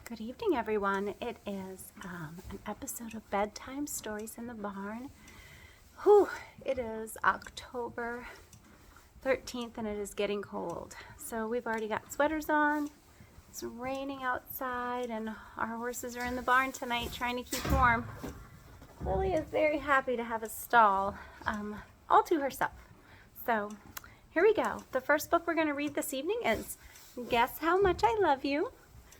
Good evening, everyone. It is an episode of Bedtime Stories in the Barn. It is October 13th and it is getting cold. So we've already got sweaters on. It's raining outside and our horses are in the barn tonight trying to keep warm. Lily is very happy to have a stall all to herself. So here we go. The first book we're going to read this evening is Guess How Much I Love You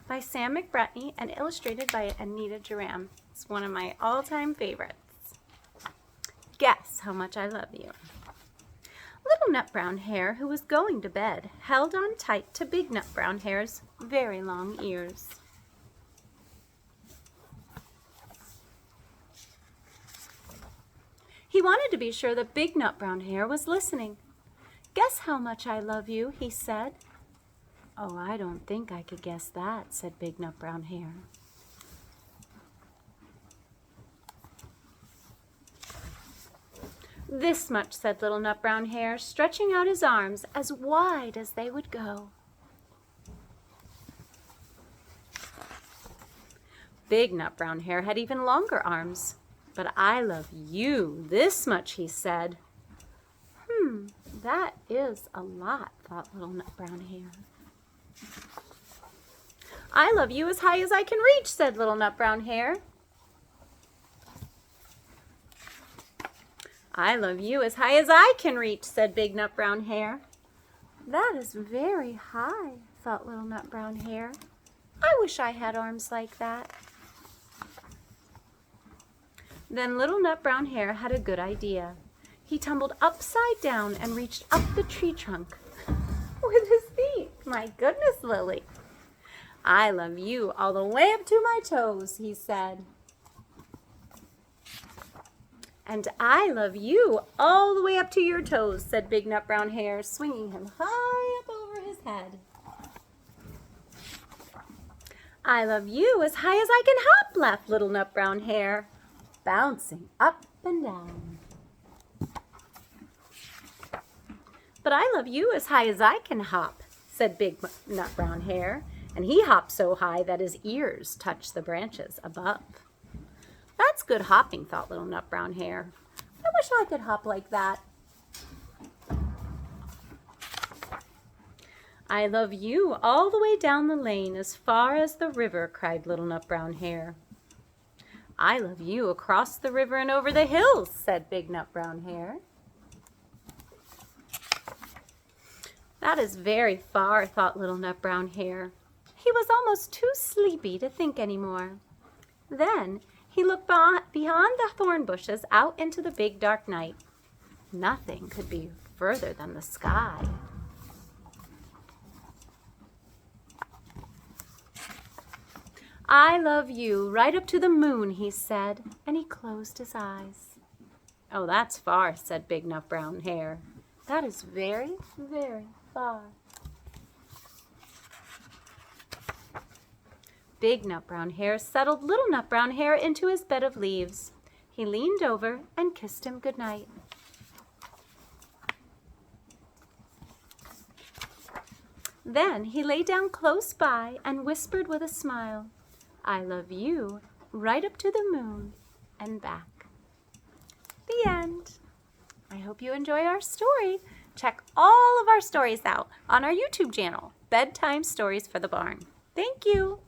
by Sam McBratney and illustrated by Anita Duran. It's one of my all-time favorites. Guess how much I love you. Little Nut Brown Hare, who was going to bed, held on tight to Big Nut Brown Hare's very long ears. He wanted to be sure that Big Nut Brown Hare was listening. Guess how much I love you, he said. Oh, I don't think I could guess that, said Big Nut Brown Hare. This much, said Little Nut Brown Hare, stretching out his arms as wide as they would go. Big Nut Brown Hare had even longer arms. But I love you this much, he said. That is a lot, thought Little Nut Brown Hare. I love you as high as I can reach, said Little Nut Brown Hare. I love you as high as I can reach, said Big Nut Brown Hare. That is very high, thought Little Nut Brown Hare. I wish I had arms like that. Then Little Nut Brown Hare had a good idea. He tumbled upside down and reached up the tree trunk with his feet. My goodness, Lily. I love you all the way up to my toes, he said. And I love you all the way up to your toes, said Big Nut Brown Hare, swinging him high up over his head. I love you as high as I can hop, laughed Little Nut Brown Hare, bouncing up and down. But I love you as high as I can hop, said Big Nut Brown Hare, and he hopped so high that his ears touched the branches above. That's good hopping, thought Little Nut Brown Hare. I wish I could hop like that. I love you all the way down the lane as far as the river, cried Little Nut Brown Hare. I love you across the river and over the hills, said Big Nut Brown Hare. That is very far, thought Little Nut Brown Hare. He was almost too sleepy to think any more. Then he looked beyond the thorn bushes out into the big dark night. Nothing could be further than the sky. I love you right up to the moon, he said, and he closed his eyes. Oh, that's far, said Big Nut Brown Hare. That is very, very far. Big Nut Brown Hare settled Little Nut Brown Hare into his bed of leaves. He leaned over and kissed him goodnight. Then he lay down close by and whispered with a smile, I love you right up to the moon and back. The end. I hope you enjoy our story. Check all of our stories out on our YouTube channel, Bedtime Stories for the Barn. Thank you.